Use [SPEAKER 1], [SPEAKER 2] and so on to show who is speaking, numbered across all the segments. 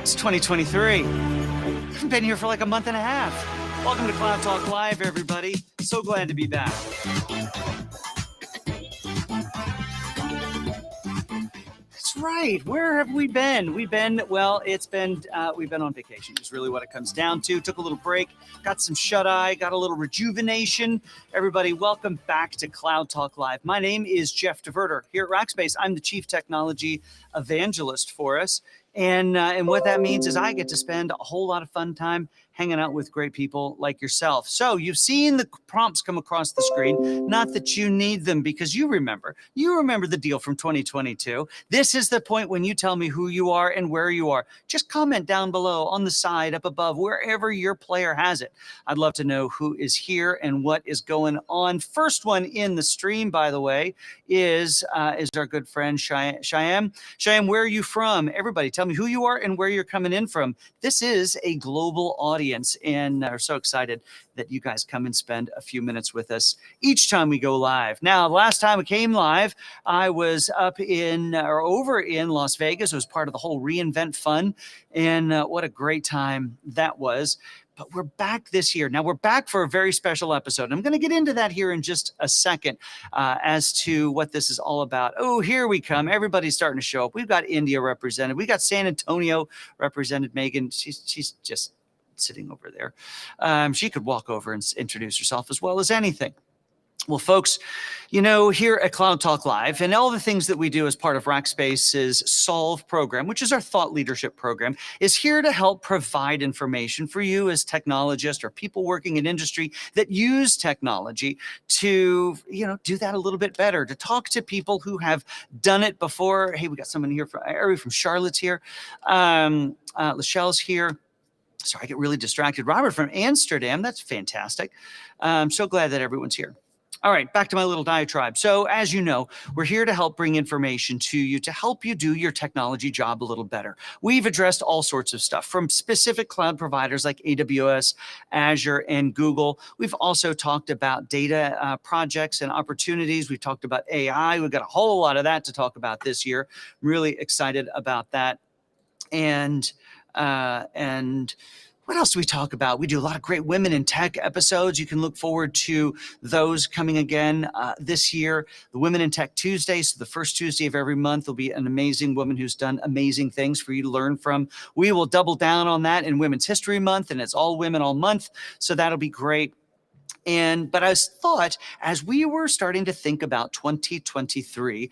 [SPEAKER 1] It's 2023. I've been here for like a month and a half. Welcome to Cloud Talk Live, everybody. So glad to be back. That's right. Where have we been? We've been on vacation is really what it comes down to. Took a little break, got some shut-eye, got a little rejuvenation. Everybody, welcome back to Cloud Talk Live. My name is Jeff DeVerter. Here at Rackspace, I'm the Chief Technology Evangelist for us. And what that means is I get to spend a whole lot of fun time hanging out with great people like yourself. So you've seen the prompts come across the screen, not that you need them because you remember the deal from 2022. This is the point when you tell me who you are and where you are. Just comment down below, on the side, up above, wherever your player has it. I'd love to know who is here and what is going on. First one in the stream, by the way, is our good friend Cheyenne. Cheyenne, where are you from? Everybody, tell me who you are and where you're coming in from. This is a global audience, and we're so excited that you guys come and spend a few minutes with us each time we go live. Now, last time we came live, I was over in Las Vegas. It was part of the whole reInvent fun, and what a great time that was. But we're back this year. Now, we're back for a very special episode. I'm going to get into that here in just a second as to what this is all about. Oh, here we come. Everybody's starting to show up. We've got India represented. We got San Antonio represented. Megan, she's just sitting over there. She could walk over and introduce herself as well as anything. Well, folks, you know, here at Cloud Talk Live and all the things that we do as part of Rackspace's Solve program, which is our thought leadership program, is here to help provide information for you as technologists or people working in industry that use technology to, you know, do that a little bit better, to talk to people who have done it before. Hey, we got someone here from Charlotte's here. Lachelle's here. Sorry, I get really distracted. Robert from Amsterdam. That's fantastic. I'm so glad that everyone's here. All right, back to my little diatribe. So as you know, we're here to help bring information to you to help you do your technology job a little better. We've addressed all sorts of stuff from specific cloud providers like AWS, Azure, and Google. We've also talked about data projects and opportunities. We've talked about AI. We've got a whole lot of that to talk about this year. I'm really excited about that. And what else do we talk about? We do a lot of great women in tech episodes. You can look forward to those coming again this year. The Women in Tech Tuesday, so the first Tuesday of every month will be an amazing woman who's done amazing things for you to learn from. We will double down on that in Women's History Month, and it's all women all month, so that'll be great. But I thought, as we were starting to think about 2023,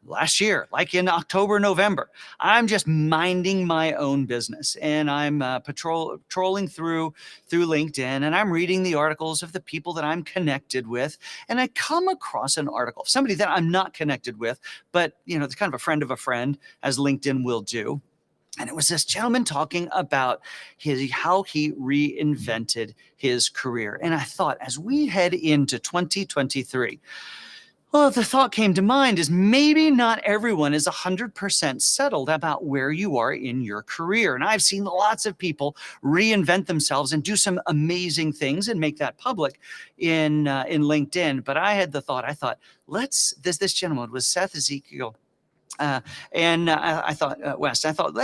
[SPEAKER 1] last year, like in October, November, I'm just minding my own business, and I'm trolling through LinkedIn, and I'm reading the articles of the people that I'm connected with, and I come across an article of somebody that I'm not connected with, but you know, it's kind of a friend, as LinkedIn will do. And it was this gentleman talking about how he reinvented his career. And I thought, as we head into 2023, well, the thought came to mind is maybe not everyone is 100% settled about where you are in your career. And I've seen lots of people reinvent themselves and do some amazing things and make that public in LinkedIn. But I had the thought, this gentleman was Seth Ezekiel. West, I thought,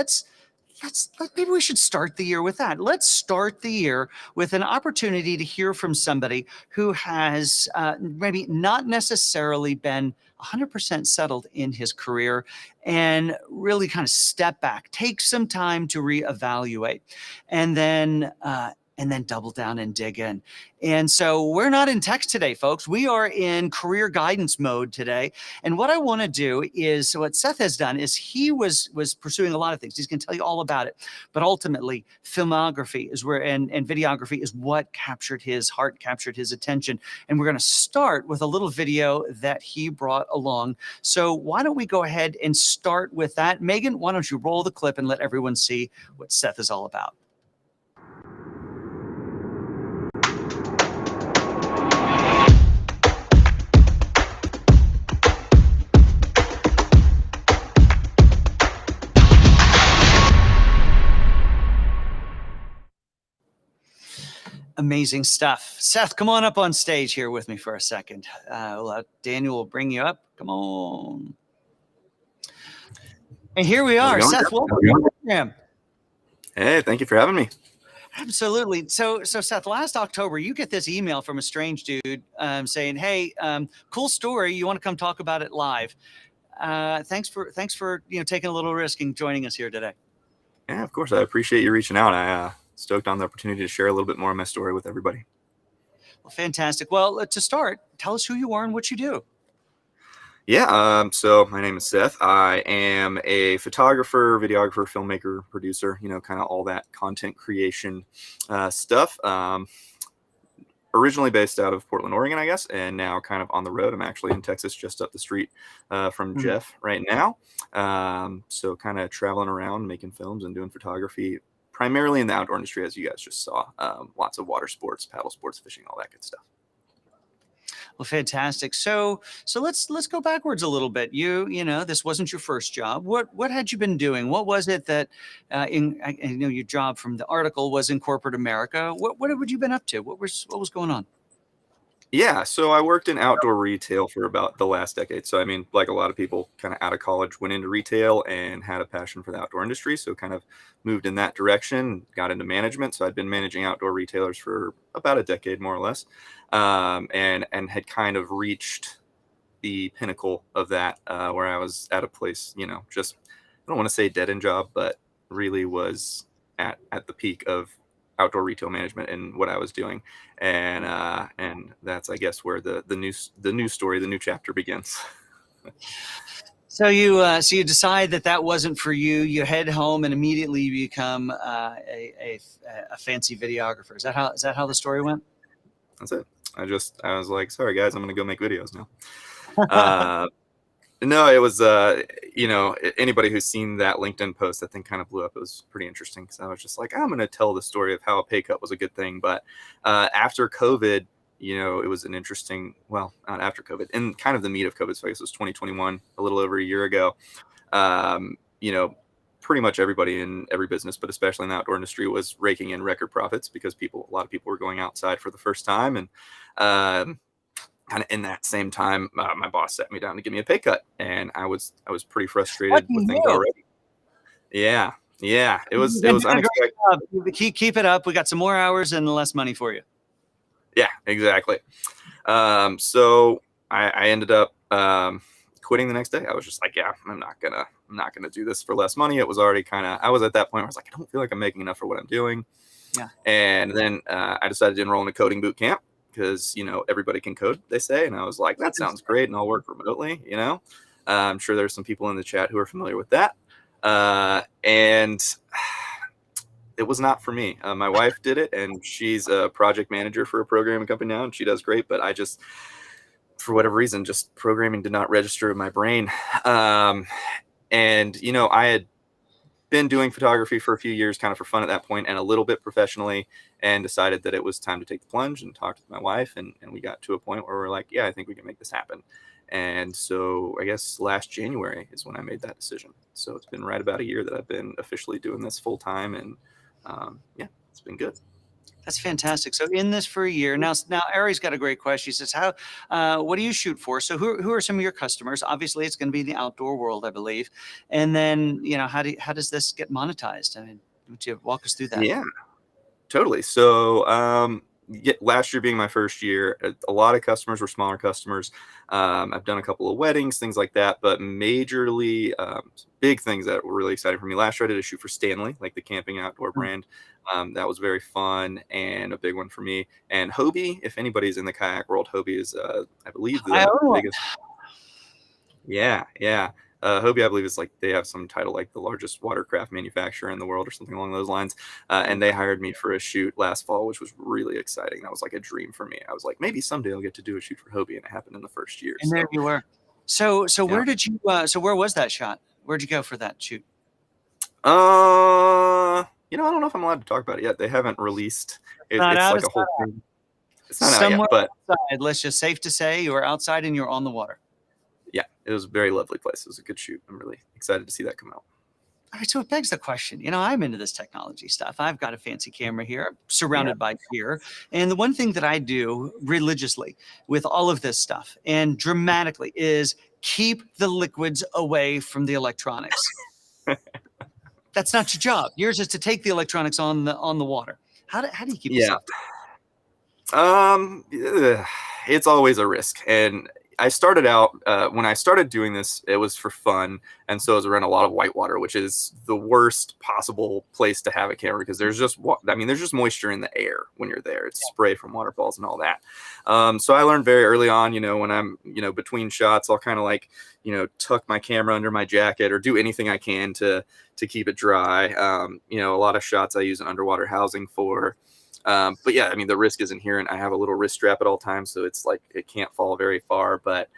[SPEAKER 1] maybe we should start the year with that. Let's start the year with an opportunity to hear from somebody who has maybe not necessarily been 100% settled in his career and really kind of step back, take some time to reevaluate, and then double down and dig in. And so we're not in tech today, folks. We are in career guidance mode today. And what I want to do is, so what Seth has done is he was pursuing a lot of things. He's going to tell you all about it. But ultimately, filmography is where, and videography is what captured his heart, captured his attention. And we're going to start with a little video that he brought along. So why don't we go ahead and start with that? Megan, why don't you roll the clip and let everyone see what Seth is all about? Amazing stuff. Seth, come on up on stage here with me for a second. Daniel will bring you up. Come on. And here we are. Seth, welcome to the program.
[SPEAKER 2] Hey, thank you for having me.
[SPEAKER 1] Absolutely. So Seth, last October, you get this email from a strange dude saying, "Hey, cool story. You want to come talk about it live? Thanks for taking a little risk and joining us here today."
[SPEAKER 2] Yeah, of course. I appreciate you reaching out. I stoked on the opportunity to share a little bit more of my story with everybody.
[SPEAKER 1] Well, fantastic. Well, to start, tell us who you are and what you do.
[SPEAKER 2] Yeah, so my name is Seth. I am a photographer, videographer, filmmaker, producer, kind of all that content creation stuff. Originally based out of Portland, Oregon, I guess, and now kind of on the road. I'm actually in Texas, just up the street from
[SPEAKER 1] Mhm.
[SPEAKER 2] Jeff right now. So kind of traveling around, making films and doing photography, primarily in the outdoor industry, as you guys just saw. Lots of water sports, paddle sports, fishing, all that good stuff.
[SPEAKER 1] Well, fantastic. So let's go backwards a little bit. You know this wasn't your first job. What had you been doing? What was it that I know your job from the article was in corporate America. What had you been up to? What was going on?
[SPEAKER 2] Yeah, so I worked in outdoor retail for about the last decade. So, I mean, like a lot of people kind of out of college, went into retail and had a passion for the outdoor industry. So, kind of moved in that direction, got into management. So, I'd been managing outdoor retailers for about a decade, more or less, and had kind of reached the pinnacle of that, where I was at a place, just I don't want to say dead end job, but really was at the peak of outdoor retail management and what I was doing, and that's I guess where the new story, the new chapter begins.
[SPEAKER 1] So you decide that wasn't for you. You head home and immediately become a fancy videographer. Is that how the story went?
[SPEAKER 2] That's it. I was like, sorry guys, I'm gonna go make videos now. Uh, No, it was anybody who's seen that LinkedIn post, that thing kind of blew up. It was pretty interesting because I was just like, I'm going to tell the story of how a pay cut was a good thing. But after COVID, it was an interesting, well, not after COVID, in kind of the meat of COVID. So I guess it was 2021, a little over a year ago. Um, you know, Pretty much everybody in every business, but especially in the outdoor industry, was raking in record profits because a lot of people were going outside for the first time, and um, kind of in that same time, my boss sat me down to give me a pay cut, and I was pretty frustrated
[SPEAKER 1] Lucky
[SPEAKER 2] with things
[SPEAKER 1] you.
[SPEAKER 2] already. Yeah, yeah, it was
[SPEAKER 1] You've
[SPEAKER 2] it
[SPEAKER 1] been
[SPEAKER 2] was
[SPEAKER 1] doing a great
[SPEAKER 2] unexpected.
[SPEAKER 1] job. Keep it up. We got some more hours and less money for you.
[SPEAKER 2] Yeah, exactly. So I ended up quitting the next day. I was just like, yeah, I'm not gonna do this for less money. It was already kind of I was at that point where I was like, I don't feel like I'm making enough for what I'm doing.
[SPEAKER 1] Yeah.
[SPEAKER 2] And then I decided to enroll in a coding boot camp because everybody can code, they say, and I was like, that sounds great, and I'll work remotely. I'm sure there's some people in the chat who are familiar with that, and it was not for me. My wife did it, and she's a project manager for a programming company now, and she does great. But I just, for whatever reason, just programming did not register in my brain. Um, and I had been doing photography for a few years, kind of for fun at that point, and a little bit professionally, and decided that it was time to take the plunge and talk to my wife. And we got to a point where we're like, yeah, I think we can make this happen. And so I guess last January is when I made that decision. So it's been right about a year that I've been officially doing this full time. And yeah, it's been good.
[SPEAKER 1] That's fantastic. So in this for a year now, Ari's got a great question. She says, "How? What do you shoot for? So who are some of your customers? Obviously, it's going to be the outdoor world, I believe. And then how does this get monetized? I mean, would you walk us through that?"
[SPEAKER 2] Yeah. Totally. So, yeah, last year being my first year, a lot of customers were smaller customers. I've done a couple of weddings, things like that, but majorly, big things that were really exciting for me. Last year, I did a shoot for Stanley, like the camping outdoor
[SPEAKER 1] Mm.
[SPEAKER 2] brand. That was very fun and a big one for me. And Hobie, if anybody's in the kayak world, Hobie is, I believe,
[SPEAKER 1] I
[SPEAKER 2] the
[SPEAKER 1] own one.
[SPEAKER 2] biggest. Yeah, yeah. Hobie, I believe, is like they have some title like the largest watercraft manufacturer in the world or something along those lines. And they hired me for a shoot last fall, which was really exciting. That was like a dream for me. I was like, maybe someday I'll get to do a shoot for Hobie, and it happened in the first year.
[SPEAKER 1] And there
[SPEAKER 2] So,
[SPEAKER 1] you were. So
[SPEAKER 2] yeah.
[SPEAKER 1] where was that shot? Where'd you go for that shoot?
[SPEAKER 2] I don't know if I'm allowed to talk about it yet. They haven't released it.
[SPEAKER 1] Not
[SPEAKER 2] It's
[SPEAKER 1] out.
[SPEAKER 2] like
[SPEAKER 1] It's
[SPEAKER 2] a
[SPEAKER 1] not
[SPEAKER 2] whole
[SPEAKER 1] out.
[SPEAKER 2] thing. It's not out yet,
[SPEAKER 1] Somewhere
[SPEAKER 2] but
[SPEAKER 1] outside. Let's just safe to say you were outside and you're on the water.
[SPEAKER 2] yeah, it was a very lovely place. It was a good shoot. I'm really excited to see that come out.
[SPEAKER 1] All right, so it begs the question. I'm into this technology stuff. I've got a fancy camera here, I'm
[SPEAKER 2] Yeah.
[SPEAKER 1] surrounded by gear. And the one thing that I do religiously with all of this stuff and dramatically is keep the liquids away from the electronics. That's not your job. Yours is to take the electronics on the water. How do you keep
[SPEAKER 2] Yeah.
[SPEAKER 1] yourself?
[SPEAKER 2] It's always a risk. And I started out, when I started doing this, it was for fun. And so it was around a lot of whitewater, which is the worst possible place to have a camera because there's just, there's just moisture in the air when you're there. It's spray from waterfalls and all that. So I learned very early on, when I'm, between shots, I'll kind of like, tuck my camera under my jacket or do anything I can to keep it dry. A lot of shots I use an underwater housing for. But yeah, the risk is inherent. I have a little wrist strap at all times, so it's like it can't fall very far. But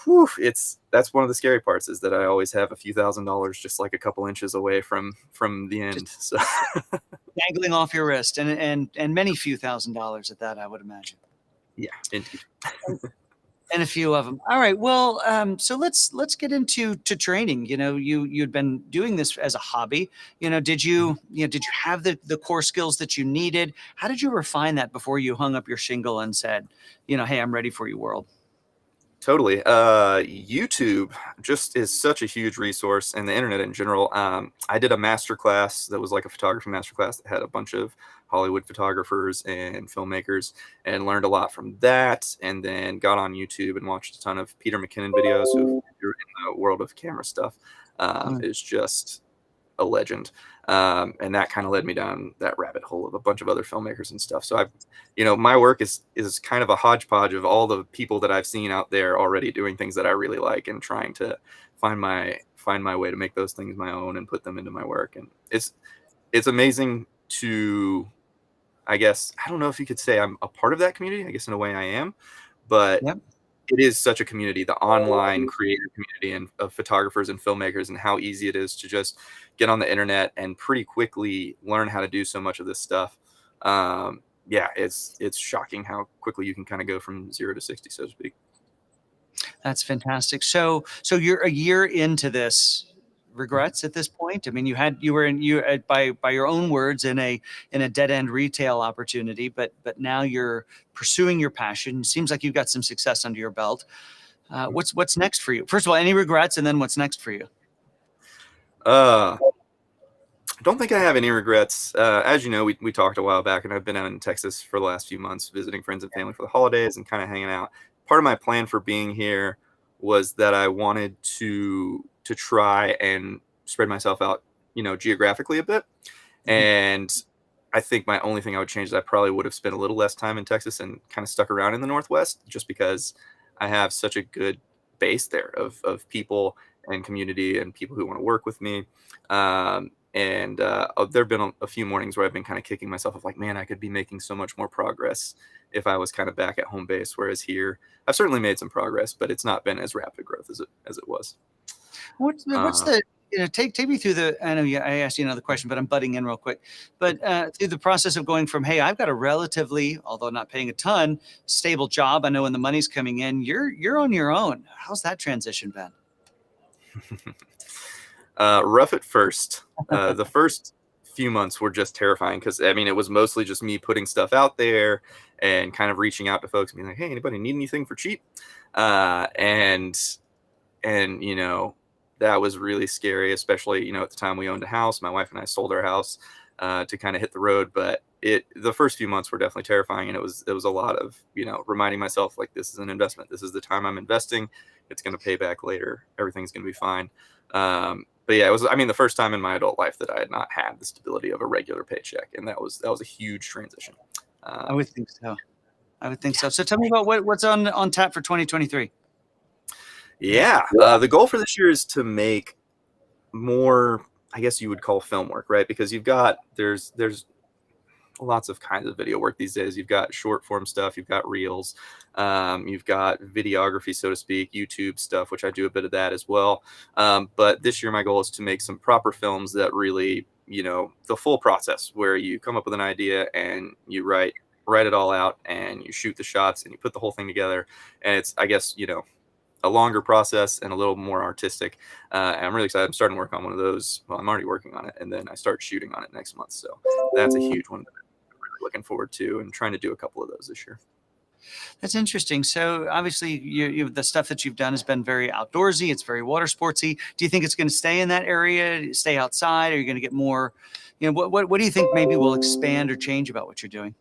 [SPEAKER 2] that's one of the scary parts is that I always have a few $1,000s just like a couple inches away from the end. So
[SPEAKER 1] Dangling off your wrist, and many few $1,000s at that, I would imagine.
[SPEAKER 2] Yeah, indeed.
[SPEAKER 1] And a few of them. All right. Well, so let's get into training. You'd been doing this as a hobby. Did you have the core skills that you needed? How did you refine that before you hung up your shingle and said, hey, I'm ready for you, world?
[SPEAKER 2] Totally. YouTube just is such a huge resource, and the internet in general. I did a master class that was like a photography master class that had a bunch of Hollywood photographers and filmmakers, and learned a lot from that. And then got on YouTube and watched a ton of Peter McKinnon videos, who, if you're in the world of camera stuff, is just a legend. And that kind of led me down that rabbit hole of a bunch of other filmmakers and stuff. So my work is kind of a hodgepodge of all the people that I've seen out there already doing things that I really like, and trying to find my way to make those things my own and put them into my work. And it's amazing to, I guess, I don't know if you could say I'm a part of that community. I guess in a way I am, but
[SPEAKER 1] Yep.
[SPEAKER 2] it is such a community, the online creator community and of photographers and filmmakers, and how easy it is to just get on the internet and pretty quickly learn how to do so much of this stuff. It's shocking how quickly you can kind of go from 0 to 60, so to speak.
[SPEAKER 1] That's fantastic. So you're a year into this. Regrets at this point? You were by your own words in a dead end retail opportunity, but now you're pursuing your passion. Seems like you've got some success under your belt. What's next for you? First of all, any regrets, and then what's next for you?
[SPEAKER 2] I don't think I have any regrets. As you know, we talked a while back, and I've been out in Texas for the last few months visiting friends and family for the holidays and kind of hanging out. Part of my plan for being here was that I wanted to try and spread myself out, geographically a bit. And I think my only thing I would change is I probably would have spent a little less time in Texas and kind of stuck around in the Northwest, just because I have such a good base there of people and community and people who want to work with me. There've been a few mornings where I've been kind of kicking myself of like, man, I could be making so much more progress if I was kind of back at home base. Whereas here, I've certainly made some progress, but it's not been as rapid growth as it was.
[SPEAKER 1] What's the take me through the, I know I asked you another question, but I'm butting in real quick. But through the process of going from, hey, I've got a relatively, although not paying a ton, stable job. I know when the money's coming in, you're on your own. How's that transition been?
[SPEAKER 2] Rough at first. The first few months were just terrifying because it was mostly just me putting stuff out there and kind of reaching out to folks and being like, hey, anybody need anything for cheap? And that was really scary, especially at the time we owned a house. My wife and I sold our house to kind of hit the road, but the first few months were definitely terrifying, and it was a lot of reminding myself like, this is an investment. This is the time I'm investing. It's going to pay back later. Everything's going to be fine. But yeah, it was the first time in my adult life that I had not had the stability of a regular paycheck, and that was a huge transition.
[SPEAKER 1] I would think so. So tell me about what's on tap for 2023.
[SPEAKER 2] Yeah, the goal for this year is to make more, I guess you would call film work, right? Because there's lots of kinds of video work these days. You've got short form stuff, you've got reels, you've got videography, so to speak, YouTube stuff, which I do a bit of that as well. But this year my goal is to make some proper films that really, the full process, where you come up with an idea and you write it all out and you shoot the shots and you put the whole thing together. And it's, I guess, a longer process and a little more artistic. And I'm really excited. I'm starting to work on one of those. Well, I'm already working on it, and then I start shooting on it next month. So that's a huge one that I'm really looking forward to, and trying to do a couple of those this year.
[SPEAKER 1] That's interesting. So obviously, the stuff that you've done has been very outdoorsy. It's very water sportsy. Do you think it's going to stay in that area? Stay outside? Are you going to get more? What do you think maybe will expand or change about what you're doing?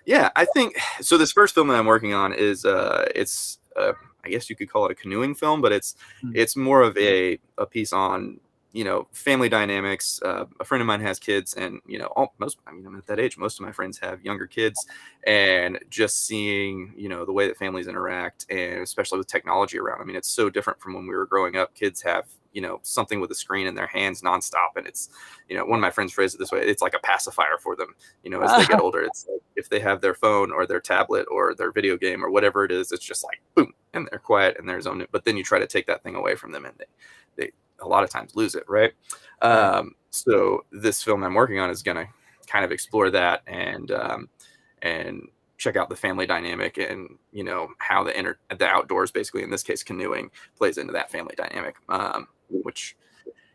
[SPEAKER 2] Yeah, I think so. This first film that I'm working on is it's I guess you could call it a canoeing film, but
[SPEAKER 1] Mm.
[SPEAKER 2] it's more of a piece on family dynamics. A friend of mine has kids, and most I mean I'm at that age. Most of my friends have younger kids, and just seeing the way that families interact, and especially with technology around. I mean, it's so different from when we were growing up. Kids have something with a screen in their hands nonstop, and it's one of my friends phrased it this way: it's like a pacifier for them. As they get older, it's like if they have their phone or their tablet or their video game or whatever it is, it's just like boom, and they're quiet and they're zoned in. But then you try to take that thing away from them, and they a lot of times lose it, right?
[SPEAKER 1] Right.
[SPEAKER 2] So this film I'm working on is going to kind of explore that and check out the family dynamic, and how the outdoors, basically in this case canoeing, plays into that family dynamic, which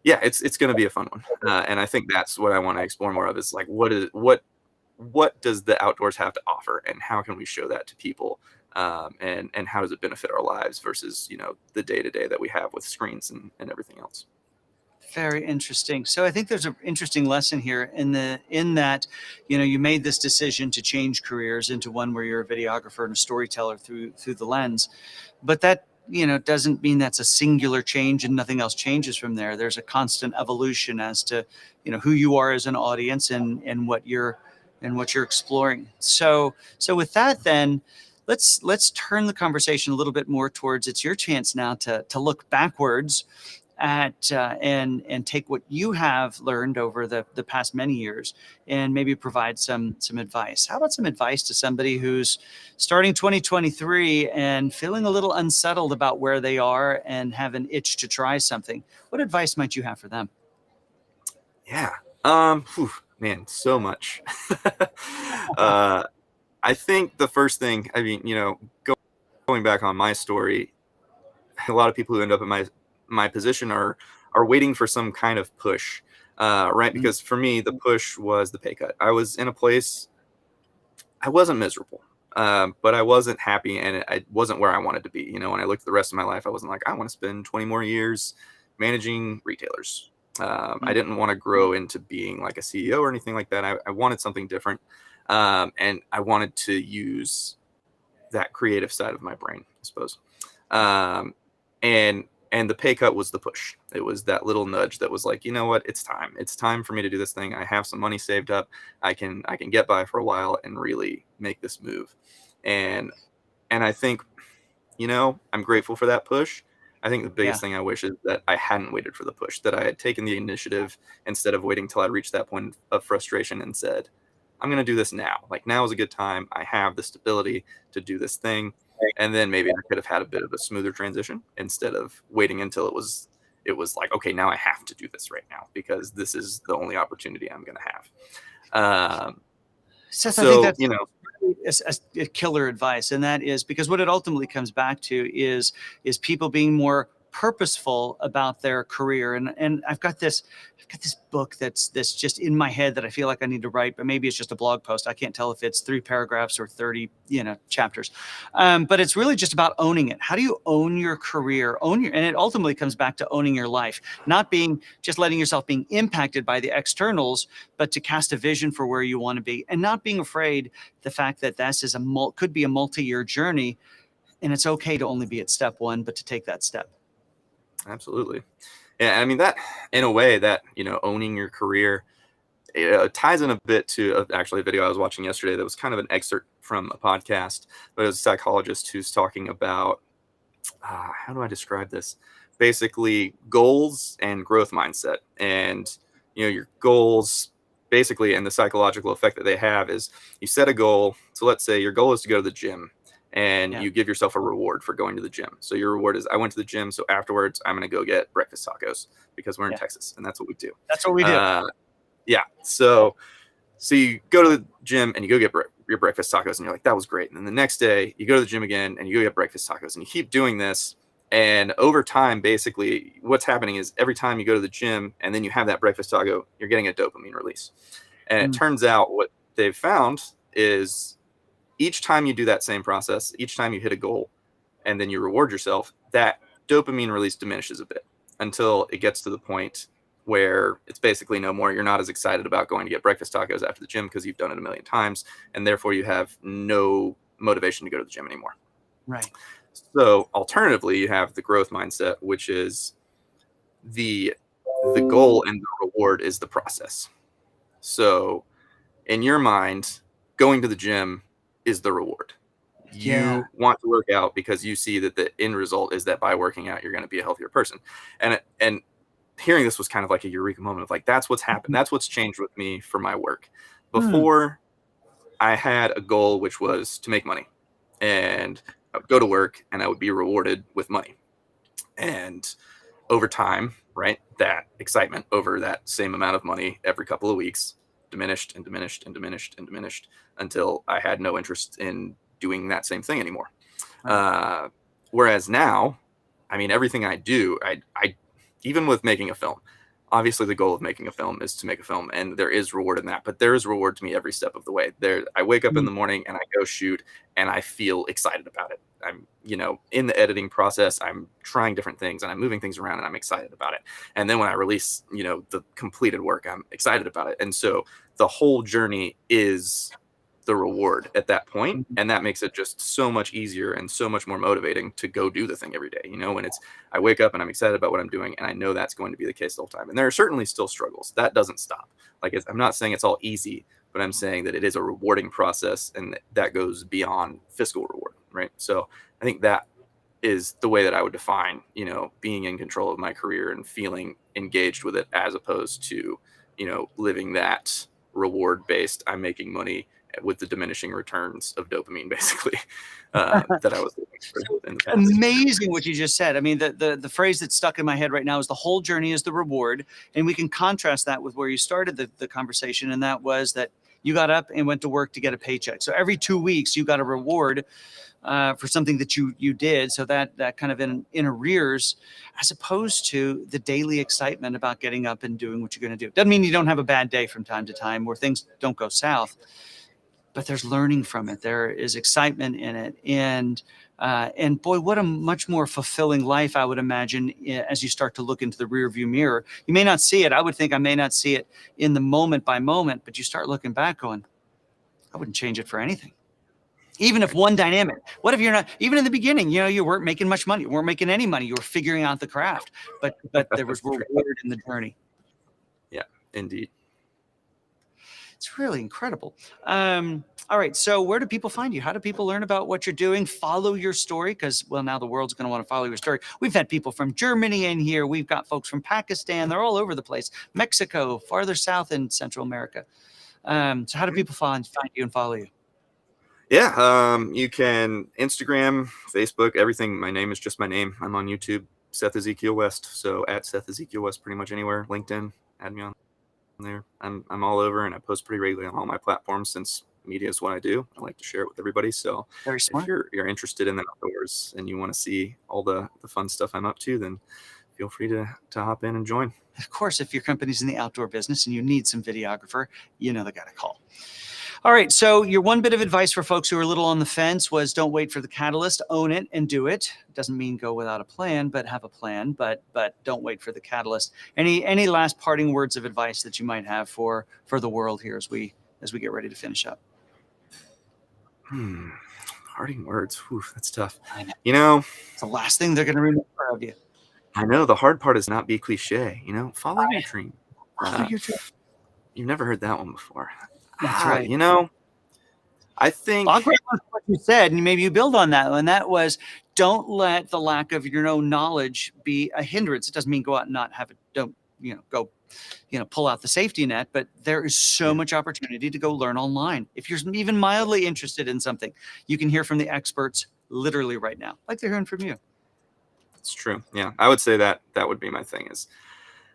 [SPEAKER 2] yeah, it's going to be a fun one, and I think that's what I want to explore more of, is like what does the outdoors have to offer, and how can we show that to people, and how does it benefit our lives versus the day to day that we have with screens and everything else.
[SPEAKER 1] Very interesting. So I think there's an interesting lesson here in that, you made this decision to change careers into one where you're a videographer and a storyteller through the lens, but that doesn't mean that's a singular change and nothing else changes from there. There's a constant evolution as to who you are as an audience and what you're exploring. So with that, then let's turn the conversation a little bit more towards, it's your chance now to look backwards at and take what you have learned over the past many years and maybe provide some advice. How about some advice to somebody who's starting 2023 and feeling a little unsettled about where they are and have an itch to try something? What advice might you have for them?
[SPEAKER 2] Yeah. Whew, man, so much. uh, I think the first thing, I mean, going back on my story, a lot of people who end up in my position are waiting for some kind of push, right?
[SPEAKER 1] Mm.
[SPEAKER 2] Because for me, the push was the pay cut. I was in a place, I wasn't miserable, but I wasn't happy, and I wasn't where I wanted to be. When I looked at the rest of my life, I wasn't like, I want to spend 20 more years managing retailers. I
[SPEAKER 1] Mm.
[SPEAKER 2] didn't want to grow into being like a CEO or anything like that. I wanted something different, and I wanted to use that creative side of my brain, I suppose. Um, and and the pay cut was the push. It was that little nudge that was like, you know what, it's time. It's time for me to do this thing. I have some money saved up. I can get by for a while and really make this move. And and I think, I'm grateful for that push. I think the
[SPEAKER 1] Yeah.
[SPEAKER 2] biggest thing I wish is that I hadn't waited for the push, that I had taken the initiative instead of waiting till I reached that point of frustration and said, I'm going to do this now. Like, now is a good time. I have the stability to do this thing. And then maybe I could have had a bit of a smoother transition instead of waiting until it was like, okay, now I have to do this right now because this is the only opportunity I'm going to have.
[SPEAKER 1] Seth, I think
[SPEAKER 2] So,
[SPEAKER 1] that's a killer advice, and that is because what it ultimately comes back to is people being more purposeful about their career. And I've got this book that's just in my head that I feel like I need to write, but maybe it's just a blog post. I can't tell if it's 3 paragraphs or 30 chapters, but it's really just about owning it. How do you own your career, and it ultimately comes back to owning your life, not being just letting yourself being impacted by the externals, but to cast a vision for where you want to be, and not being afraid the fact that this is could be a multi-year journey, and it's okay to only be at step one, but to take that step.
[SPEAKER 2] absolutely. Yeah, I mean that in a way that owning your career, it ties in a bit to actually a video I was watching yesterday that was kind of an excerpt from a podcast, but it was a psychologist who's talking about how do I describe this? Basically, goals and growth mindset, and your goals basically, and the psychological effect that they have is you set a goal. So let's say your goal is to go to the gym, and
[SPEAKER 1] Yeah.
[SPEAKER 2] you give yourself a reward for going to the gym. So your reward is, I went to the gym, so afterwards I'm going to go get breakfast tacos because we're in
[SPEAKER 1] Yeah.
[SPEAKER 2] Texas and that's what we do.
[SPEAKER 1] That's what we do.
[SPEAKER 2] Uh, yeah. So you go to the gym and you go get your breakfast tacos, and you're like, that was great. And then the next day you go to the gym again and you go get breakfast tacos, and you keep doing this. And over time, basically what's happening is every time you go to the gym and then you have that breakfast taco, you're getting a dopamine release. And it
[SPEAKER 1] Mm.
[SPEAKER 2] turns out what they've found is each time you do that same process, each time you hit a goal and then you reward yourself, that dopamine release diminishes a bit until it gets to the point where it's basically no more. You're not as excited about going to get breakfast tacos after the gym because you've done it a million times, and therefore you have no motivation to go to the gym anymore.
[SPEAKER 1] Right.
[SPEAKER 2] So alternatively, you have the growth mindset, which is the goal and the reward is the process. So in your mind, going to the gym is the reward.
[SPEAKER 1] Yeah.
[SPEAKER 2] You want to work out because you see that the end result is that by working out, you're going to be a healthier person. And hearing this was kind of like a eureka moment of like, that's what's happened. That's what's changed with me for my work. Before, I had a goal, which was to make money, and I would go to work and I would be rewarded with money. And over time, right, that excitement over that same amount of money every couple of weeks diminished and diminished and diminished and diminished until I had no interest in doing that same thing anymore.
[SPEAKER 1] Right.
[SPEAKER 2] Whereas now, I mean, everything I do, I even with making a film, obviously the goal of making a film is to make a film, and there is reward in that, but there is reward to me every step of the way. I wake up in the morning and I go shoot and I feel excited about it. I'm, in the editing process, I'm trying different things and I'm moving things around and I'm excited about it. And then when I release, the completed work, I'm excited about it. And so the whole journey is the reward at that point, and that makes it just so much easier and so much more motivating to go do the thing every day. When I wake up and I'm excited about what I'm doing, and I know that's going to be the case the whole time. And there are certainly still struggles. That doesn't stop. I'm not saying it's all easy, but I'm saying that it is a rewarding process, and that goes beyond fiscal reward, right? So I think that is the way that I would define, being in control of my career and feeling engaged with it, as opposed to, living that reward based, I'm making money with the diminishing returns of dopamine, basically, that I was looking for in the past.
[SPEAKER 1] Amazing what you just said. I mean, the phrase that's stuck in my head right now is the whole journey is the reward. And we can contrast that with where you started the conversation. And that was that you got up and went to work to get a paycheck. So every 2 weeks you got a reward for something that you did. So that kind of in arrears, as opposed to the daily excitement about getting up and doing what you're going to do. Doesn't mean you don't have a bad day from time to time where things don't go south, but there's learning from it. There is excitement in it. And boy, what a much more fulfilling life, I would imagine, as you start to look into the rear view mirror. You may not see it. I would think I may not see it in the moment by moment, but you start looking back going, I wouldn't change it for anything. Even if one dynamic, what if you're not, even in the beginning, you weren't making much money, you weren't making any money, you were figuring out the craft, but there was reward in the journey.
[SPEAKER 2] Yeah, indeed.
[SPEAKER 1] It's really incredible. All right. So where do people find you? How do people learn about what you're doing? Follow your story? Because, well, now the world's going to want to follow your story. We've had people from Germany in here. We've got folks from Pakistan. They're all over the place. Mexico, farther south in Central America. So how do people find you and follow you?
[SPEAKER 2] Yeah, you can Instagram, Facebook, everything. My name is just my name. I'm on YouTube, Seth Ezekiel West. So at Seth Ezekiel West, pretty much anywhere. LinkedIn, add me on there. I'm all over, and I post pretty regularly on all my platforms since media is what I do. I like to share it with everybody. So
[SPEAKER 1] Very smart.
[SPEAKER 2] if you're interested in the outdoors and you want to see all the fun stuff I'm up to, then feel free to hop in and join.
[SPEAKER 1] Of course, if your company's in the outdoor business and you need some videographer, they got to call. All right. So your one bit of advice for folks who are a little on the fence was don't wait for the catalyst, own it and do it. Doesn't mean go without a plan, but have a plan, but don't wait for the catalyst. Any last parting words of advice that you might have for the world here as we get ready to finish up?
[SPEAKER 2] Parting words. Whew, that's tough.
[SPEAKER 1] I know. It's the last thing they're going to remember of you.
[SPEAKER 2] I know. The hard part is not be cliche. Follow your dream.
[SPEAKER 1] Follow your dream.
[SPEAKER 2] You've never heard that one before.
[SPEAKER 1] That's right.
[SPEAKER 2] I think
[SPEAKER 1] I'll agree with what you said, and maybe you build on that. And that was, don't let the lack of your own knowledge be a hindrance. It doesn't mean go out and not have it. Don't go, pull out the safety net. But there is so much opportunity to go learn online. If you're even mildly interested in something, you can hear from the experts literally right now, like they're hearing from you.
[SPEAKER 2] It's true. Yeah, I would say that would be my thing. Is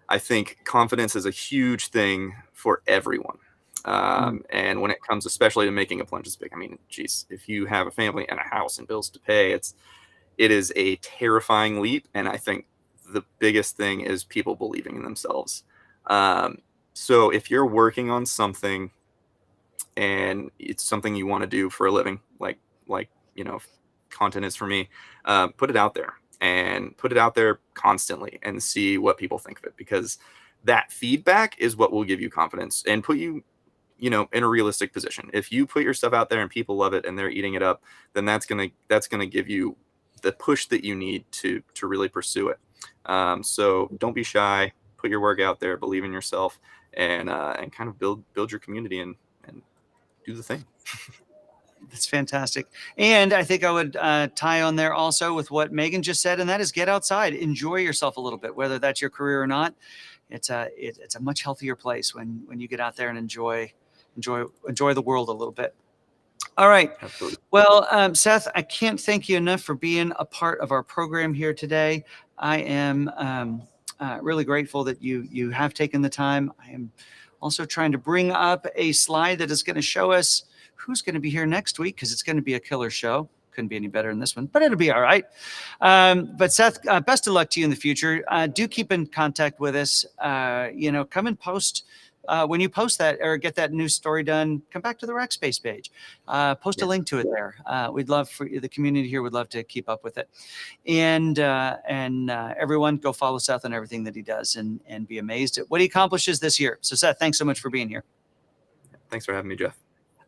[SPEAKER 2] I think confidence is a huge thing for everyone. And when it comes especially to making a plunge, it's big. I mean, geez, if you have a family and a house and bills to pay, it is a terrifying leap. And I think the biggest thing is people believing in themselves. So if you're working on something and it's something you want to do for a living, like content is for me, put it out there, and put it out there constantly and see what people think of it, because that feedback is what will give you confidence and put you in a realistic position. If you put your stuff out there and people love it and they're eating it up, then that's gonna give you the push that you need to really pursue it. So don't be shy, put your work out there, believe in yourself, and kind of build your community and do the thing.
[SPEAKER 1] That's fantastic. And I think I would tie on there also with what Megan just said, and that is get outside, enjoy yourself a little bit, whether that's your career or not. It's a much healthier place when you get out there and enjoy the world a little bit. All right.
[SPEAKER 2] Absolutely.
[SPEAKER 1] Well, Seth, I can't thank you enough for being a part of our program here today. I am really grateful that you have taken the time. I am also trying to bring up a slide that is going to show us who's going to be here next week, because it's going to be a killer show. Couldn't be any better than this one, but it'll be all right. But Seth, best of luck to you in the future. Do keep in contact with us. Come and post. When you post that or get that new story done, come back to the Rackspace page. Post a link to it there. We'd love for the community here would love to keep up with it. And everyone, go follow Seth on everything that he does and be amazed at what he accomplishes this year. So Seth, thanks so much for being here.
[SPEAKER 2] Thanks for having me, Jeff.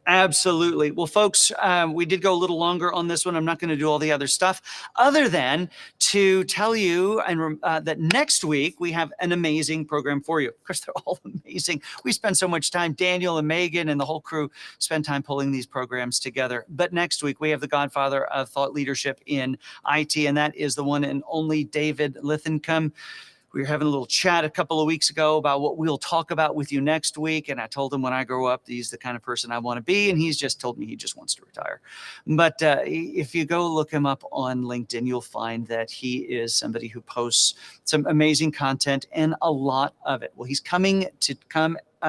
[SPEAKER 1] Absolutely. Well, folks, we did go a little longer on this one. I'm not going to do all the other stuff other than to tell you that next week we have an amazing program for you. Of course, they're all amazing. We spend so much time, Daniel and Megan and the whole crew spend time pulling these programs together. But next week we have the godfather of thought leadership in IT, and that is the one and only David Lithincombe. We were having a little chat a couple of weeks ago about what we'll talk about with you next week. And I told him when I grow up, he's the kind of person I want to be. And he's just told me he just wants to retire. But if you go look him up on LinkedIn, you'll find that he is somebody who posts some amazing content and a lot of it. Well, he's coming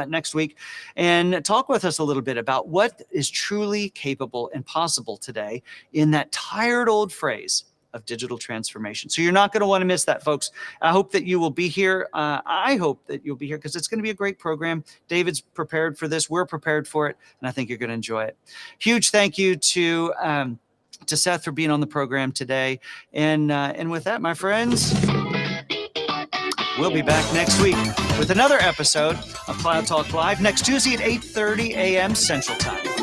[SPEAKER 1] next week and talk with us a little bit about what is truly capable and possible today in that tired old phrase of digital transformation. So you're not going to want to miss that, folks. I hope that you will be here. I hope that you'll be here because it's going to be a great program. David's prepared for this. We're prepared for it. And I think you're going to enjoy it. Huge thank you to Seth for being on the program today. And with that, my friends, we'll be back next week with another episode of Cloud Talk Live next Tuesday at 8:30 a.m. Central Time.